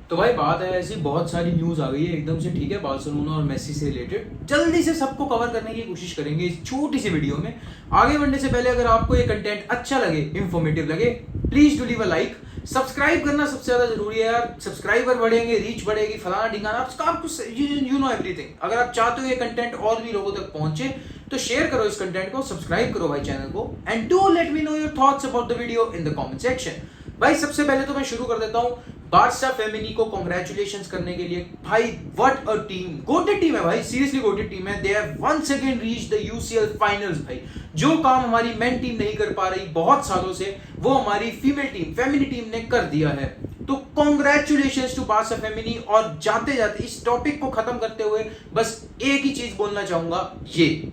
तो भाई बात है ऐसी, बहुत सारी न्यूज आ गई है एकदम से, ठीक है, बार्सिलोना और मेसी से रिलेटेड। जल्दी से सबको कवर करने की कोशिश करेंगे इस छोटी सी वीडियो में। आगे बढ़ने से पहले अगर आपको ये कंटेंट अच्छा लगे, इंफॉर्मेटिव लगे, please do leave a like. Subscribe करना सबसे ज्यादा जरूरी है यार। सब्सक्राइबर बढ़ेंगे, रीच बढ़ेगी, फलाना ढिंगाना, आपको यू नो एवरीथिंग। अगर आप चाहते हो ये कंटेंट और भी लोगों तक पहुंचे तो शेयर करो इस कंटेंट को, सब्सक्राइब करो भाई चैनल को, and do let me know your thoughts about the video in the comment section. भाई सबसे पहले तो मैं शुरू कर देता हूं बार्सा फेमिनी को कांग्रेचुलेशंस करने के लिए। भाई what a team, goated team है भाई, सीरियसली गोटेड टीम है। They have once again reached the UCL finals. भाई जो काम हमारी मेन टीम नहीं कर पा रही बहुत सालों से, वो हमारी फीमेल टीम, फेमिनी टीम ने कर दिया है। तो कांग्रेचुलेशंस टू बार्सा फेमिनी। और जाते जाते इस टॉपिक को खत्म करते हुए बस एक ही चीज बोलना चाहूंगा, ये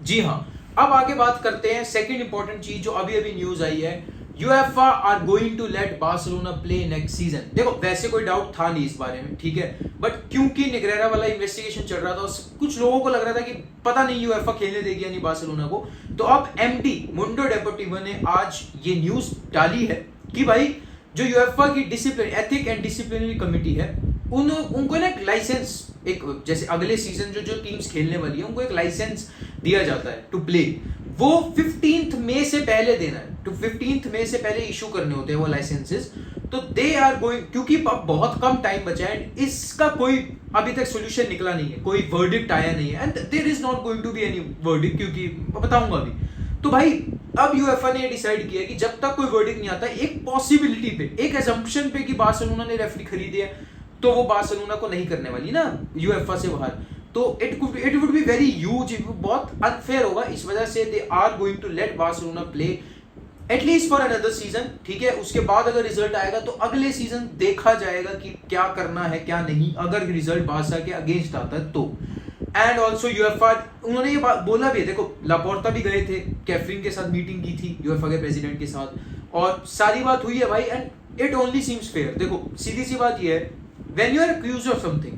जी हां, अब आगे बात करते हैं सेकंड इंपॉर्टेंट चीज जो अभी अभी न्यूज आई है। UEFA are going to let Barcelona play next season. देखो वैसे कोई डाउट था नहीं इस बारे में, ठीक है, बट क्योंकि निग्रेरा वाला इन्वेस्टिगेशन चल रहा था, कुछ लोगों को लग रहा था कि पता नहीं यूएफए खेलने देगी या नहीं बार्सिलोना को। तो अब एमडी मुंडो डेपोर्टिवो ने आज ये न्यूज डाली है कि भाई जो यूएफए की discipline, ethic and disciplinary committee है, उनको ना एक लाइसेंस, एक जैसे अगले सीजन जो टीम्स खेलने वाली है उनको एक लाइसेंस दिया जाता है टू प्ले। वो 15 मई से पहले देना है, टू 15 मई से पहले इशू करने होते हैं वो लाइसेंसेस। तो दे आर गोइंग, क्योंकि अब बहुत कम टाइम बचा है, इसका कोई अभी तक सॉल्यूशन निकला नहीं है, कोई वर्डिक्ट आया नहीं है, and there is not going to be any verdict, क्योंकि बताऊंगा अभी। तो भाई अब यूएफए ने डिसाइड किया कि जब तक कोई वर्डिक्ट नहीं आता, एक पॉसिबिलिटी पे, एक एजम्पशन पे कि बार्सिलोना ने रेफरी खरीदी है, तो वो बार्सिलोना को नहीं करने वाली ना यूएफए से बाहर। तो it would be very huge, बहुत अनफेयर होगा। इस वजह से they are going to let Barcelona play at least for another season, ठीक है। उसके बाद अगर रिजल्ट आएगा तो अगले सीजन देखा जाएगा कि क्या करना है क्या नहीं, अगर रिजल्ट बार्सा के अगेंस्ट आता है तो। एंड ऑल्सो यूएफए, उन्होंने ये बात बोला भी है, देखो लापोर्ता भी गए थे, कैफरिन के साथ मीटिंग की थी यूएफए के प्रेसिडेंट के साथ, और सारी बात हुई है भाई, and it only seems fair. देखो सीधी सी बात ये है, when you are accused of something,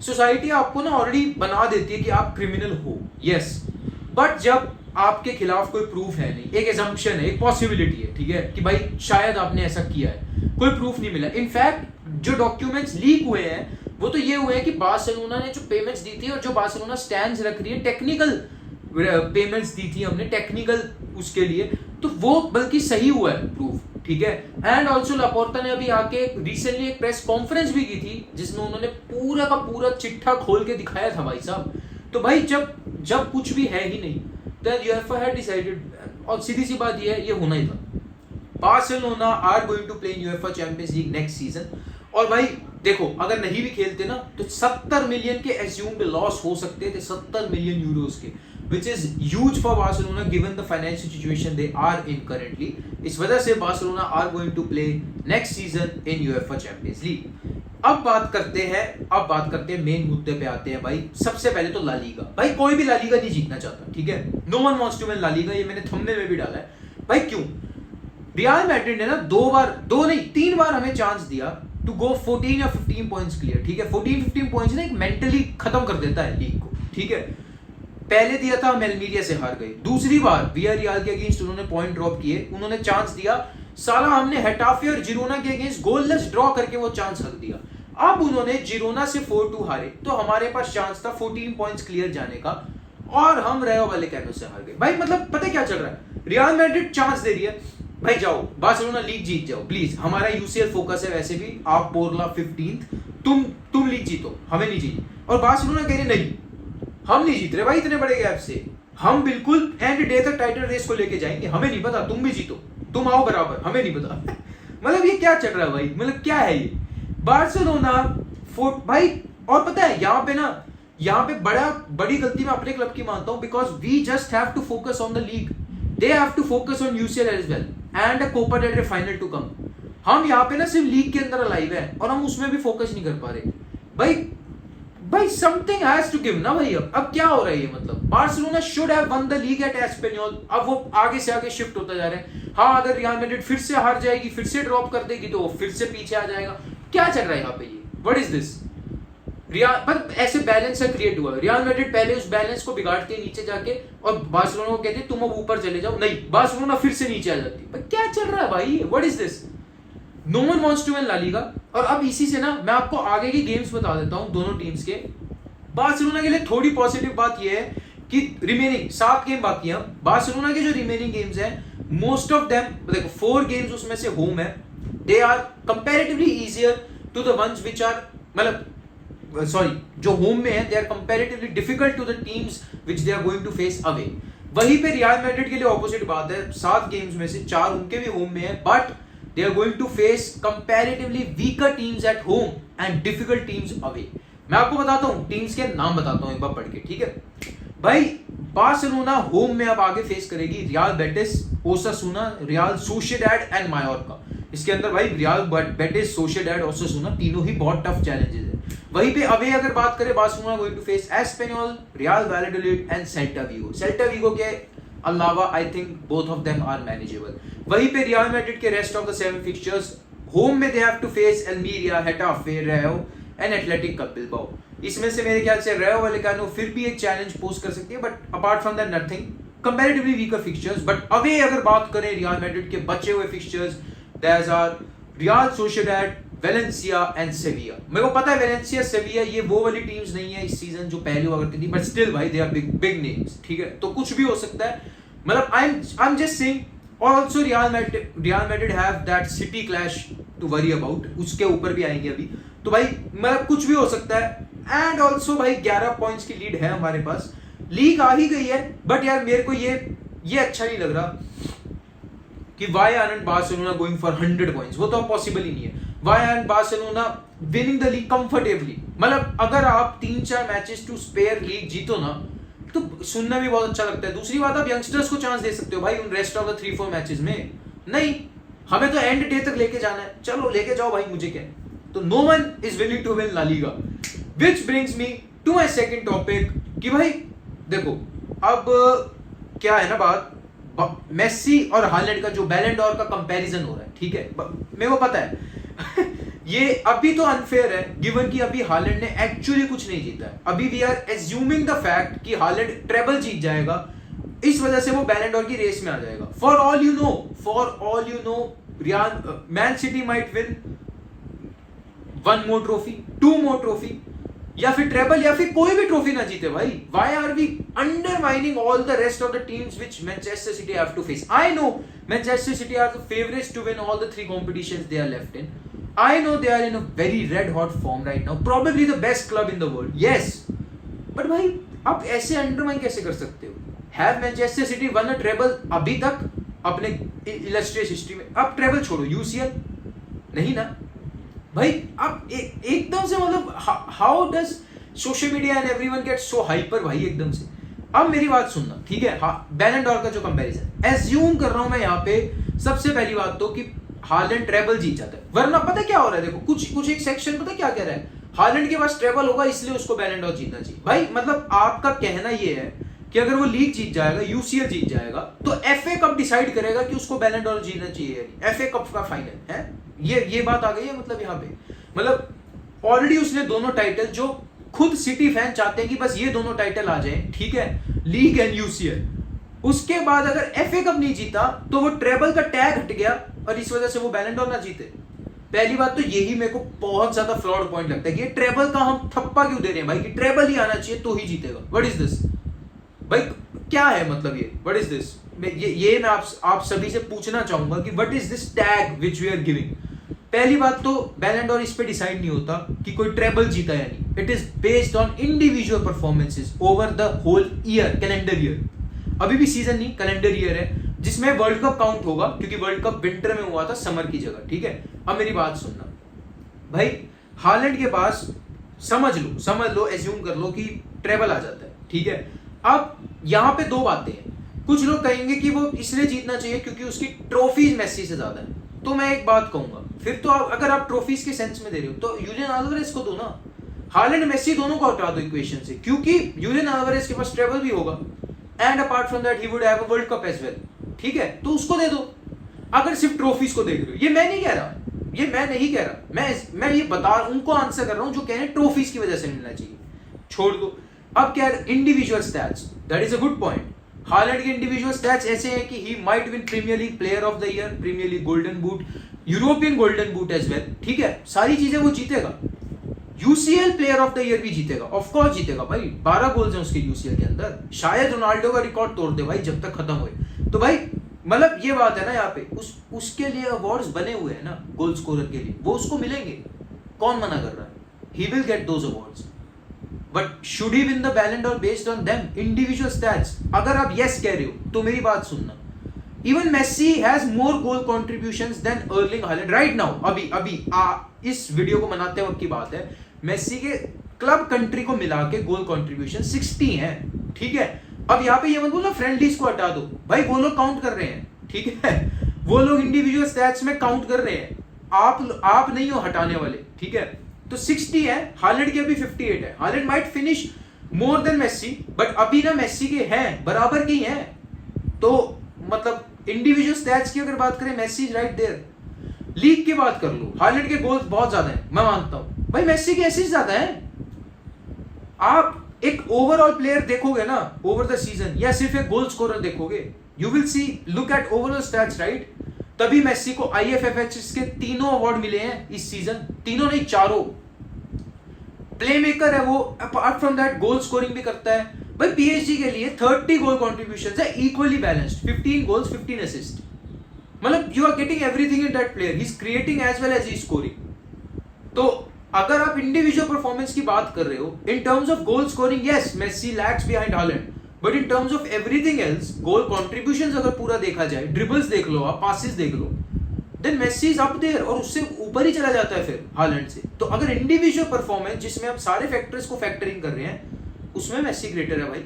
society आपको ना ऑलरेडी बना देती है कि आप क्रिमिनल हो, यस, बट जब आपके खिलाफ कोई प्रूफ है नहीं, एक एजम्पशन है, एक पॉसिबिलिटी है, ठीक है, कि भाई शायद आपने ऐसा किया है, कोई प्रूफ नहीं मिला। इनफैक्ट जो डॉक्यूमेंट्स लीक हुए हैं वो तो ये हुए हैं कि बार्सिलोना ने जो पेमेंट्स दी थी और जो बार्सिलोना स्टैंड्स रख रही है, टेक्निकल पेमेंट्स दी थी हमने टेक्निकल उसके लिए, तो वो बल्कि सही हुआ है प्रूफ, ठीक है। एंड ऑल्सो लापोर्ता ने अभी आके रिसेंटली एक प्रेस कॉन्फ्रेंस भी की थी जिसमें उन्होंने पूरा का पूरा चिट्ठा खोल के दिखाया था भाई साहब। तो भाई जब कुछ भी है ही नहीं, देन यूएफए हैड डिसाइडेड, और सीधी सी बात ये है, ये होना ही था। Barcelona are going to play in UEFA Champions League next season. और भाई देखो अगर नहीं भी खेलते ना तो 70 मिलियन के एज्यूम्ड लॉस हो सकते थे, 70 मिलियन यूरोस के, which is huge for Barcelona given the financial situation they are in currently. इस वजह से Barcelona are going to play next season in UEFA Champions League. अब बात करते हैं मेन मुद्दे पे आते हैं भाई। सबसे पहले तो ला लीगा, भाई कोई भी ला लीगा नहीं जीतना चाहता, ठीक है, no one wants to win La Liga, ये मैंने थंबनेल में भी डाला है। भाई क्यों? रियल मैड्रिड ने ना 3 बार हमें चांस दिया टू गो 14 या 15 पॉइंट्स क्लियर, ठीक है। 14-15 पॉइंट्स ना एक मेंटली खत्म कर देता है लीग को, ठीक है। पहले दिया था, हम एल्मीरिया से हार गए। दूसरी बार वियारियल के अगेंस्ट उन्होंने पॉइंट ड्रॉप किए, उन्होंने चांस दिया, साला हमने हेटाफे और जिरोना के अगेंस्ट गोललेस ड्रॉ करके वो चांस हक दिया। अब उन्होंने जिरोना से 4-2 हारे, तो हमारे पास चांस था 14 पॉइंट्स क्लियर जाने का, और हम रेयो वैलेकानो से हार गए। भाई मतलब पता क्या चल रहा है, रियल मैड्रिड चांस दे रही है, भाई जाओ बार्सिलोना लीग जीत जाओ प्लीज, हमारा यूसीएल फोकस है वैसे भी, आप पोरला 15th, तुम लीग जीतो, हमें नहीं जीती। और बार्सिलोना कह रहे नहीं, हम नहीं जीत रहे भाई इतने बड़े गैप से, हम बिल्कुल एंड डे तक टाइटल रेस को लेके जाएंगे, हमें नहीं पता, तुम भी जीतो, तुम आओ बराबर, हमें नहीं पता। मतलब ये क्या चल रहा है भाई, मतलब क्या है ये बार्सिलोना भाई। और पता है यहाँ पे बड़ी गलती मैं अपने क्लब की मानता हूँ, because we just have to focus on the league, they have to focus on UCL as well and a Copa del Rey final to come. हम यहाँ पे ना सिर्फ लीग के अंदर अलाइव है और हम उसमें भी फोकस नहीं कर पा रहे भाई समथिंग हैज टू गिव ना भाई। अब क्या हो रहा है ये, मतलब Barcelona should have won the league at Espanyol, अब वो आगे से आगे शिफ्ट होता जा रहा है। हाँ अगर रियल मैड्रिड फिर से हार जाएगी, फिर से ड्रॉप कर देगी, तो वो फिर से पीछे आ जाएगा। क्या चल रहा है यहाँ पे, ये व्हाट इज दिस? पर ऐसे बैलेंस से क्रिएट हुआ है। रियल मैड्रिड पहले उस बैलेंस को बिगाड़ती है नीचे जाके, और बार्सिलोना को कहती है तुम अब ऊपर चले जाओ, नहीं बार्सिलोना फिर से नीचे आ जाती है। क्या चल रहा है भाई, what is this? No one wants to win La Liga. और अब इसी से ना मैं आपको आगे की गेम्स बता देता हूं दोनों टीम्स के। बार्सिलोना के लिए थोड़ी पॉजिटिव बात यह है कि रिमेनिंग 7 गेम बाकी हैं। बार्सिलोना के जो रिमेनिंग गेम्स हैं मोस्ट ऑफ देम, देखो 4 गेम्स उसमें से होम है, they are comparatively easier to the ones which are, मतलब सॉरी जो होम में है they are comparatively difficult to the teams which they are going to face away. वहीं पे रियल मैड्रिड के लिए ऑपोजिट बात है, 7 गेम्स में से 4 उनके भी होम में है, but they are going to face comparatively weaker teams at home and difficult teams away। मैं आपको बताता हूं टीम्स के नाम बताता हूं एक बार पढ़ के, ठीक है भाई। बार्सिलोना होम में अब आगे फेस करेगी Real Betis, Osasuna, Real Sociedad and Mallorca. इसके अंदर भाई रियल बेटिस, सोसिएडाड, ओसासुना तीनों ही बहुत टफ चैलेंजेस है। वहीं पे अवे अगर बात करें, Barcelona going to face Espanyol, Real Valladolid and Celta Vigo. Celta Vigo के अलावा I think both of them are manageable. वहीं पे रियल मैड्रिड के rest of the 7 fixtures home में they have to face Almeria, Getafe, Rayo and Athletic Club Bilbao. इसमें से मेरे ख्याल से रेयो वैलेकानो फिर भी एक चैलेंज पोस्ट कर सकती है, but apart from that nothing, comparatively weaker fixtures. But away अगर बात करें रियल मैड्रिड के बचे हुए fixtures, there are Real Sociedad, Valencia and Sevilla. मेरे को पता है वेलेंसिया, सेविया ये वो वाली टीम्स नहीं है इस सीजन जो पहले हुआ करती थी, बट स्टिल भाई दे आर बिग नेम्स, ठीक है। तो कुछ भी हो सकता है, मतलब आई एम जस्ट सेइंग। और also Real Madrid have that city clash to worry about, उसके ऊपर भी आएंगे अभी। तो भाई मतलब कुछ भी हो सकता है। एंड ऑल्सो भाई 11 पॉइंट्स की लीड है हमारे पास, लीग आ ही गई है, बट यार मेरे को ये अच्छा नहीं लग रहा कि why aren't Barcelona going for 100 points, वो तो पॉसिबल ही नहीं है। Why aren't Barcelona winning the league comfortably, मतलब अगर आप 3-4 मैचेस टू स्पेयर लीग जीतो ना तो सुनना भी बहुत अच्छा लगता है। दूसरी बात, आप यंगस्टर्स को चांस दे सकते हो भाई उन रेस्ट ऑफ द 3-4 मैचेस में। नहीं, हमें तो एंड डे तक लेके जाना है, चलो लेके जाओ भाई, मुझे क्या। तो no one is willing to win La Liga, which brings me to my second topic कि भाई देखो अब क्या है ना बात, मेसी और हालैंड का जो बैलन डॉर का कंपैरिजन हो रहा है, ठीक है, मेरे को पता है ये अभी तो अनफेयर है गिवन कि अभी हालैंड ने एक्चुअली कुछ नहीं जीता है। अभी we are assuming the fact कि हालैंड ट्रेबल जीत जाएगा, इस वजह से वो बैलन डॉर की रेस में आ जाएगा। For all you know real man city might win 1 more trophy, 2 more trophy, या फिर ट्रेबल, या फिर कोई भी ट्रॉफी ना जीते भाई। Why are we undermining all the rest of the teams which Manchester City have to face? I know Manchester City are the favourites to win all the 3 competitions they are left in. I know they are in a very red hot form right now, probably the best club in the world, yes, but भाई आप ऐसे undermine कैसे कर सकते हो? Have Manchester City won a treble अभी तक अपने illustrious हिस्ट्री में? अब ट्रेबल छोड़ो, UCL नहीं ना भाई। आप एकदम से मतलब how does social media and everyone get so hyper भाई एकदम से। अब मेरी बात सुनना, ठीक है, हाँ बैलन डॉर का जो कंपैरिजन एज्यूम कर रहा हूं मैं यहाँ पे, सबसे पहली बात तो कि हालैंड ट्रेबल जीत जाता है, वरना पता क्या हो रहा है, देखो कुछ एक सेक्शन पता क्या कह रहा है, हालैंड के पास ट्रेबल होगा इसलिए उसको बैलन डॉर जीतना चाहिए। भाई मतलब आपका कहना ये है कि अगर वो लीग जीत जाएगा, यूसीएल जीत जाएगा, तो एफए कप डिसाइड करेगा कि उसको बैलन डॉर जीतना चाहिए, एफए कप का फाइनल है ये बात आ गई है। मतलब यहाँ पे मतलब ऑलरेडी उसने दोनों टाइटल, जो खुद सिटी फैन चाहते हैं कि बस ये दोनों टाइटल आ जाए, ठीक है, लीग एंड यूसीएल। उसके बाद अगर एफए कप नहीं जीता तो वो ट्रेबल का टैग हट गया और इस वजह से वो बैलन डॉर ना जीते। पहली बात तो यही मेरे को बहुत ज्यादा फ्लॉड पॉइंट लगता है कि ट्रेबल का हम थप्पा क्यों दे रहे हैं भाई, कि ट्रेबल ही आना चाहिए तो ही जीतेगा। व्हाट इज दिस भाई, क्या है मतलब ये, व्हाट इज दिस? ये मैं आप सभी से पूछना चाहूंगा कि what is this tag which we are giving. पहली बात तो बैलन डॉर इस पे डिसाइड नहीं होता कि कोई ट्रेबल जीता या नहीं, it is based on individual performances over the whole year, calendar year. अभी भी सीजन नहीं, कैलेंडर ईयर है, जिसमें वर्ल्ड कप काउंट होगा, क्योंकि वर्ल्ड कप विंटर में हुआ था, समर की जगह, ठीक है। अब मेरी बात सुनना भाई, हालैंड के पास समझ लो एज्यूम कर लो कि ट्रेबल आ जाता है, ठीक है। अब यहाँ पे 2 बातें हैं, कुछ लोग कहेंगे कि वो इसलिए जीतना चाहिए क्योंकि उसकी ट्रॉफीज मेसी से ज्यादा है। तो मैं एक बात कहूंगा, फिर तो अगर आप ट्रॉफीज के सेंस में दे रहे हो तो यूलियन अल्वारेज को दो ना, हालैंड मेसी दोनों को हटा दो इक्वेशन से, क्योंकि यूलियन अल्वारेज के पास ट्रेबल भी होगा and apart from that he would have a World Cup as well, ठीक है, तो उसको दे दो। अगर सिर्फ ट्रॉफीज को देख रहे हो, ये मैं नहीं कह रहा, मैं ये बता उनको आंसर कर रहा हूं जो कह रहे हैं ट्रॉफीज की वजह से मिलना चाहिए, छोड़ दो। अब क्या है, individual stats, that is a good point. Haaland के इंडिविजुअल स्टैट्स ऐसे हैं कि he might win Premier League player of the year, Premier League golden boot, European golden boot as well, ठीक है, सारी चीजें वो जीतेगा। UCL player of the year भी जीतेगा, ऑफ कोर्स जीतेगा भाई, 12 गोल्स हैं उसके यूसीएल के अंदर, शायद रोनाल्डो का रिकॉर्ड तोड़ दे भाई जब तक खत्म हुए। तो भाई मतलब ये बात है ना यहाँ पे, उसके लिए अवार्ड्स बने हुए हैं ना गोल स्कोरर के लिए, वो उसको मिलेंगे, कौन मना कर रहा है? He will get those awards, but should he win the Ballon d'Or based on them individual stats? अगर आप यस कह रहे हो तो मेरी बात सुनना, even Messi has more goal contributions than Erling Haaland right now. अभी इस वीडियो को बनाते वक्त की बात है, मेसी के क्लब कंट्री को मिला के गोल कॉन्ट्रीब्यूशन 60 है, ठीक है। अब यहाँ पे ये मत बोलो फ्रेंडलीज को हटा दो, भाई वो लोग काउंट कर रहे हैं, ठीक है, वो लोग इंडिविजुअल स्टैट्स में काउंट कर रहे हैं, आप नहीं हो हटाने वाले, ठीक है। तो 60 है, हालैंड के अभी 58 है, Haaland might finish more than Messi, but अभी ना मेसी के हैं बराबर के ही हैं। तो मतलब इंडिविजुअल स्टैट्स की अगर बात करें, Messi is right there. League की बात कर लो, हालैंड के गोल्स बहुत ज्यादा हैं, मैं मानता हूं भाई, मेसी के असिस्ट ज्यादा हैं। आप एक ओवरऑल प्लेयर देखोगे ना ओवर द सीजन, या सिर्फ एक गोल स्कोरर देखोगे, you will see look at overall stats, right. तभी मेसी को आईएफएफएच के 3 अवार्ड मिले हैं इस सीजन, 3 नहीं 4। प्ले मेकर है वो, apart from that goal scoring भी करता है भाई। पीएसजी के लिए 30 गोल कॉन्ट्रीब्यूशंस है, इक्वली बैलेंस्ड, 15 गोल्स 15 असिस्ट, मतलब you are getting everything in that player, he is creating as well as he scoring. तो अगर आप इंडिविजुअल परफॉर्मेंस की बात कर रहे हो, in terms of goal scoring yes Messi lags behind Haaland, but in terms of everything else, goal contributions अगर पूरा देखा जाए, ड्रिबल्स देख लो आप, पासेस देख लो, then Messi is up there, और उससे ऊपर ही चला जाता है फिर हालैंड से। तो अगर इंडिविजुअल परफॉर्मेंस जिसमें हम सारे फैक्टर्स को फैक्टरिंग कर रहे हैं, उसमें मेसी ग्रेटर है भाई,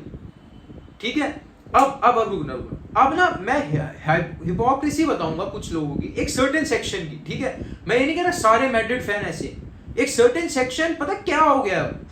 ठीक है। अब रुकना, अब ना मैं हिपोक्रेसी बताऊंगा कुछ लोगों की, एक सर्टेन सेक्शन की, ठीक है। मैं ये नहीं कह रहा सारे मैड्रिड फैन ऐसे, एक सर्टेन सेक्शन पता क्या हो गया अब,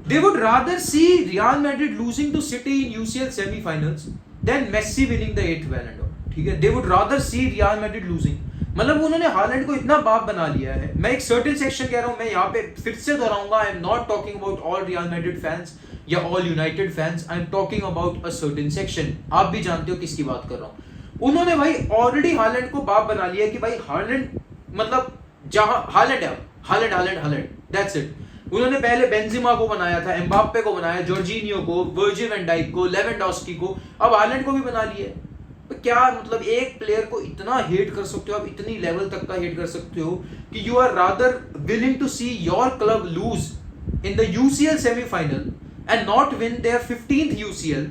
they would rather see Real Madrid losing to City in UCL semi-finals than Messi winning the 8th Ballon d'Or, ठीक है। they would rather see Real Madrid losing, मतलब उन्होंने हालैंड को इतना बाप बना लिया है। मैं एक सर्टेन सेक्शन कह रहा हूं, मैं यहाँ पे फिर से दोहराऊंगा, I am not talking about all Real Madrid fans या all United fans, I am talking about a certain section. आप भी जानते हो किसकी बात कर रहा हूं। उन्होंने भाई ऑलरेडी हालैंड को बाप बना लिया कि भाई हालैंड मतलब जहां हालैंड है, हालैंड दैट्स इट। उन्होंने पहले बेंजिमा को बनाया था, एम्बाप्पे को बनाया, जॉर्जिनियो को, वर्जिल वैन डाइक को, लेवेंडोस्की को, अब हालैंड को भी बना लिया। तो क्या मतलब एक प्लेयर को इतना हेट कर सकते हो आप, इतनी लेवल तक का हेट कर सकते हो कि you are rather willing to see your club lose in the UCL semifinal and not win their 15th UCL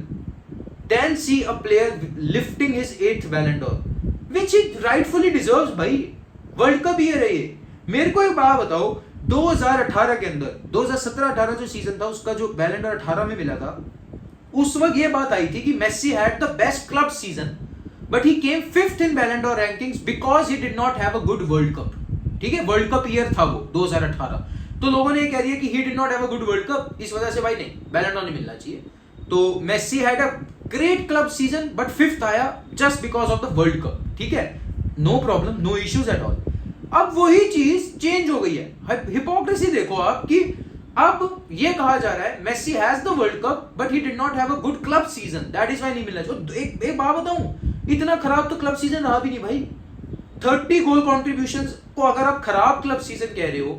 then see a player lifting his 8th Ballon d'Or which he rightfully deserves. भाई world cup year है ये। मेरे को एक बात बताओ, 2018 के अंदर 2017-18 जो सीजन था उसका जो बैलन डॉर 18 में मिला था, उस वक्त ये बात आई थी कि Messi had the best club season but he came 5th in Ballon d'Or rankings because he did not have a good World cup, ठीक है। वर्ल्ड कप ईयर था वो 2018, तो लोगों ने ये कह दिया कि ही did not have a good World cup, इस वजह से भाई नहीं बैलन डॉर नहीं मिलना चाहिए। तो Messi had a great club season but 5th आया just because of the world cup, ठीक है, no problem, no issues at all. अब वही चीज चेंज हो गई है। हिपोक्रेसी देखो आप कि अब ये कहा जा रहा है Messi has the world cup but he did not have a good club season, that is why नहीं मिलना चाहिए। एक बात बताऊं, इतना खराब तो क्लब सीजन रहा भी नहीं भाई। 30 गोल कॉन्ट्रीब्यूशंस को अगर आप खराब क्लब सीजन कह रहे हो,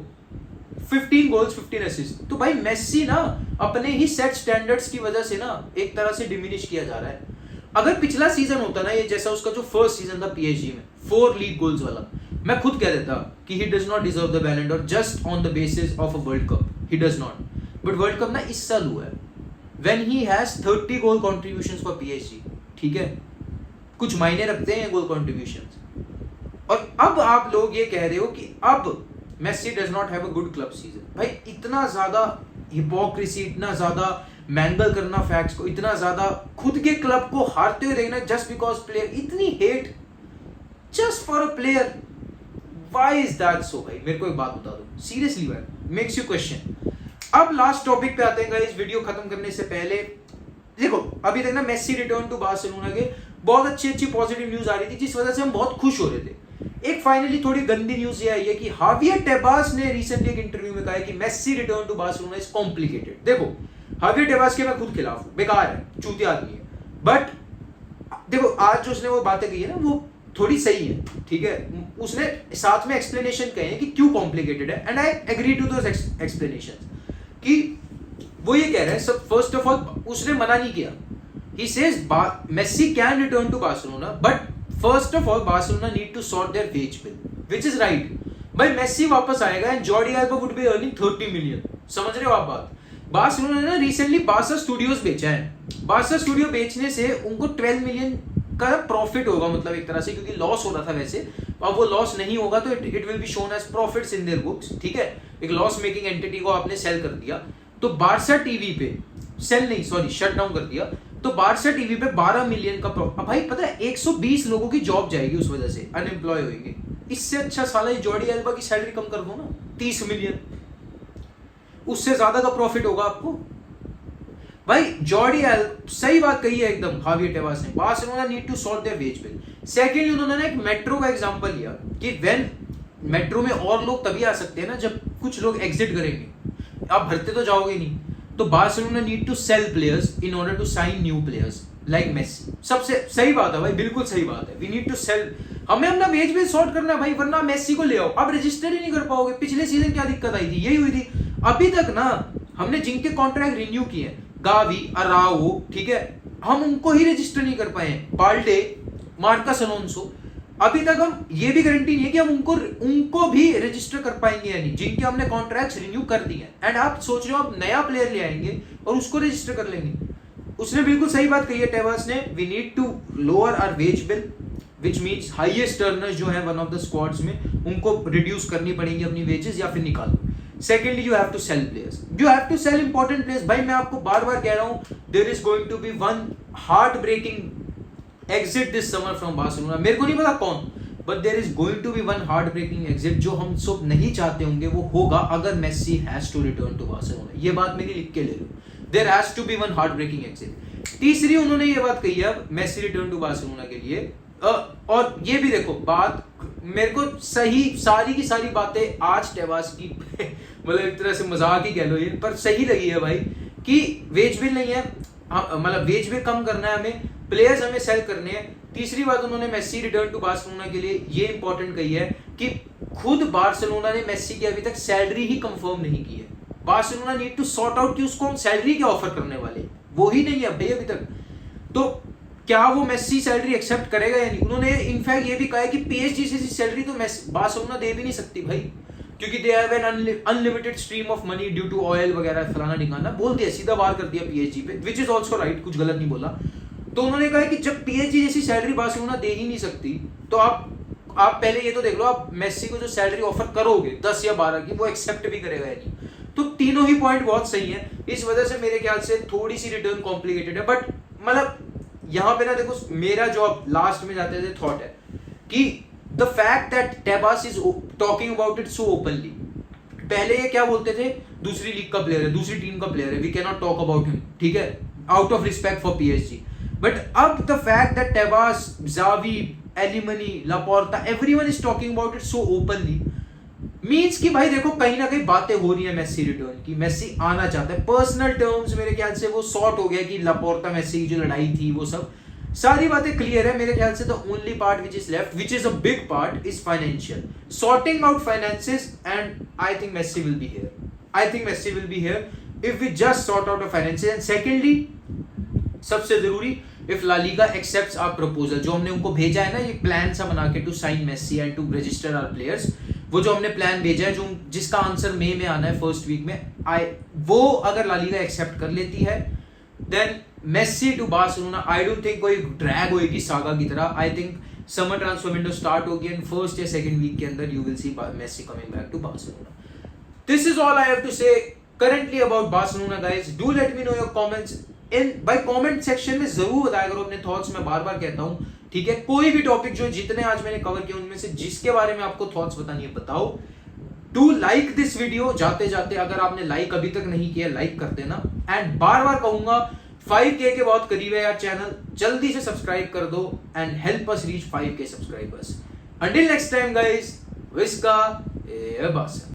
15 गोल्स 15 असिस्ट, तो भाई मेसी ना अपने ही सेट स्टैंडर्ड्स की वजह से ना एक तरह से डिमिनिश किया जा रहा है। अगर पिछला सीजन होता ना ये जैसा उसका जो फर्स्ट सीजन था पीएसजी में 4 लीग गोल्स वाला, मैं खुद कह देता कि he does not deserve the Ballon d'Or just on the basis of a World Cup, he does not. But World Cup ना इस साल हुआ है when he has 30 goal contributions for PSG, ठीक है, कुछ मायने रखते हैं गोल कॉन्ट्रीब्यूशंस। और अब आप लोग ये कह रहे हो कि अब Messi does not have a good club season. भाई इतना ज्यादा हिपोक्रेसी, इतना ज्यादा मैंगल करना फैक्ट्स को, इतना ज्यादा खुद के क्लब को हारते हुए देखना जस्ट बिकॉज प्लेयर, इतनी hate just for a player, why is that so? भाई मेरे को एक बात बता दो सीरियसली भाई, मेक्स यू क्वेश्चन। अब लास्ट टॉपिक पे आते हैं गाइस, वीडियो खत्म करने से पहले देखो अभी तक ना मेसी रिटर्न टू बार्सिलोना के बहुत अच्छी पॉजिटिव न्यूज आ रही थी जिस वजह से हम बहुत खुश हो रहे थे। एक फाइनली थोड़ी गंदी न्यूज ये आई है कि हावियर टेबास ने रिसेंटली एक इंटरव्यू में कहा है कि Messi return to Barcelona is complicated. देखो हावियर टेबास के मैं खुद खिलाफ हूं, बेकार है, चूतिया आदमी है, बट देखो आज जो उसने वो बातें कही है ना वो थोड़ी सही है, ठीक है। उसने साथ में एक्सप्लेनेशन कहे हैं कि क्यों कॉम्प्लिकेटेड है, and I agree to those explanation कि वो ये कह रहे हैं सब। फर्स्ट ऑफ ऑल उसने मना नहीं किया, he says Messi can return to Barcelona, but first of all Barcelona need to sort their wage bill, which is right. भाई मेसी वापस आएगा and Jordi Alba would be earning 30 million, समझ रहे हो आप बात। बार्सिलोना ने ना रिसेंटली बारसा स्टूडियोज बेचा है, बारसा स्टूडियो बेचने से उनको 12 मिलियन का प्रॉफिट होगा, मतलब एक तरह से, क्योंकि लॉस हो रहा था वैसे, अब वो लॉस नहीं होगा तो it will be shown as profits in their books, ठीक है। एक लॉस मेकिंग एंटिटी को आपने सेल कर दिया, तो बारसा टीवी पे सेल नहीं, सॉरी शट डाउन कर दिया, तो बारसा टीवी पे 12 मिलियन का अब भाई पता है 120 लोगों की जॉब जाएगी उस वजह से, अनएम्प्लॉय होंगे। इससे अच्छा साला जॉर्डी एल्बा की सैलरी कम कर दो ना, 30 मिलियन, उससे ज्यादा का प्रॉफिट होगा आपको। भाई जॉर्डी एल्बा सही बात कही है एकदम हावियर टेबास ने, Barcelona need to sort their wage bill. Secondly उन्होंने एक मेट्रो का एग्जांपल लिया कि व्हेन मेट्रो में और लोग तभी आ सकते हैं ना जब कुछ लोग एग्जिट करेंगे, आप भरते तो जाओगे नहीं। तो Barcelona need to sell players in order to sign new players like Messi. सबसे सही बात है भाई, बिल्कुल सही बात है। वी नीड टू सेल, हमें अपना वेज बिल सॉर्ट करना है भाई, वरना मेसी को ले आओ, आप रजिस्टर ही नहीं कर पाओगे। पिछले सीजन क्या दिक्कत आई थी, यही हुई थी। अभी तक ना हमने जिनके कॉन्ट्रैक्ट रिन्यू किए, गावी, अराओ, ठीक है, हम उनको ही रजिस्टर नहीं कर पाए। बाल्डे, मार्कस अलोंसो, अभी तक हम ये भी गारंटी नहीं है कि हम उनको भी रजिस्टर कर पाएंगे या नहीं, जिनके हमने कॉन्ट्रैक्ट्स रिन्यू कर दिए। एंड आप सोच रहे हो आप नया प्लेयर ले आएंगे और उसको रजिस्टर कर लेंगे। उसने बिल्कुल सही बात कही है टेबास ने, we need to lower our wage bill, which means highest earners जो है वन ऑफ द स्क्वाड्स में, उनको रिड्यूस करनी पड़ेंगी अपनी वेजेस या फिर निकालो। Secondly you have to sell players, you have to sell important players. भाई मैं आपको बार बार कह रहा हूं, there is going to be one heart breaking exit this summer from Barcelona. मेरे को नहीं पता कौन, but there is going to be one heart breaking exit जो हम सब नहीं चाहते होंगे, वो होगा अगर Messi has to return to Barcelona. ये बात मेरी लिख के ले लो, there has to be one heart breaking exit. तीसरी उन्होंने ये बात कही है अब मेसी रिटर्न टू बार्सिलोना के लिए, और ये भी देखो बात मेरे को सही, सारी की सारी बातें आज टेबास की मतलब एक तरह से मजाक ही कह लो ये, पर सही लगी है भाई कि वेज बिल नहीं है, मतलब वेज बिल कम करना है हमें, प्लेयर्स हमें सेल करने हैं। तीसरी बात उन्होंने मेसी रिटर्न टू बार्सिलोना के लिए ये इंपॉर्टेंट कही है कि खुद बार्सिलोना ने मेसी की अभी तक सैलरी ही कंफर्म नहीं की है। Barcelona need to sort out कि उसको हम सैलरी क्या ऑफर करने वाले, वो ही नहीं है भाई अभी तक। तो क्या वो मेसी सैलरी एक्सेप्ट करेगा या नहीं। उन्होंने इनफैक्ट ये भी कहा है कि पीएसजी से सैलरी तो बार्सिलोना दे भी नहीं सकती भाई, क्योंकि they have an unlimited stream of money due to oil वगैरह, फलाना ढिकाना बोल दिया, सीधा वार कर दिया पीएसजी पे, विच इज ऑल्सो राइट, कुछ गलत नहीं बोला। तो उन्होंने कहा कि जब पीएसजी जैसी सैलरी बार्सिलोना दे ही नहीं सकती, तो आप पहले ये तो देख लो, आप मेसी को जो सैलरी ऑफर करोगे 10 या 12 की, वो एक्सेप्ट भी करेगा या नहीं। तो तीनों ही पॉइंट बहुत सही है, इस वजह से मेरे ख्याल से थोड़ी सी रिटर्न कॉम्प्लिकेटेड है। बट मतलब यहाँ पे ना देखो, मेरा जो लास्ट में जाते थे थॉट है कि the fact that Tebas is talking about it so openly. पहले ये क्या बोलते थे, दूसरी लीग का प्लेयर है, दूसरी टीम का प्लेयर है, we can not talk about him, ठीक है, out of respect for PSG. But अब the fact that Tebas, Xavi, Alemany, Laporta, everyone is talking about it so openly, means कि भाई देखो कहीं ना कहीं बातें हो रही है मेसी रिटर्न की, मेसी आना चाहता है। पर्सनल टर्म्स मेरे ख्याल से वो सॉर्ट हो गया कि लापोर्टा मेसी की जो लड़ाई थी वो सब सारी बातें क्लियर है मेरे ख्याल से। The only part which is left, which is a big part, is financial, sorting out finances, and I think Messi will be here, I think Messi will be here if we just sort out the finances. And secondly सबसे जरूरी, if La Liga accepts our proposal, जो हमने उनको भेजा है ना ये plan सा बना के to sign Messi and to register our players, वो जो हमने प्लान भेजा है, जो जिसका आंसर मई में आना है फर्स्ट वीक में, वो अगर ला लीगा एक्सेप्ट कर लेती है, then Messi to Barcelona, I don't think कोई ड्रैग होगी सागा की तरह। I think summer transfer window start होगी एंड फर्स्ट या सेकंड वीक के अंदर you will see Messi coming back to Barcelona. This is all I have to say currently about Barcelona guys. Do let me know your comments in by comment section में जरूर बताया करो अपने thoughts. मैं बार बार कहता हूँ, ठीक है, कोई भी टॉपिक जो जितने आज मैंने कवर किए उनमें से जिसके बारे में आपको थॉट्स बतानी है बताओ। डू लाइक दिस वीडियो, जाते जाते अगर आपने लाइक अभी तक नहीं किया लाइक कर देना। एंड बार बार कहूंगा 5K के बहुत करीब है यार चैनल, जल्दी से सब्सक्राइब कर दो and help us reach 5K subscribers. Until next time guys, विस्का ए बास।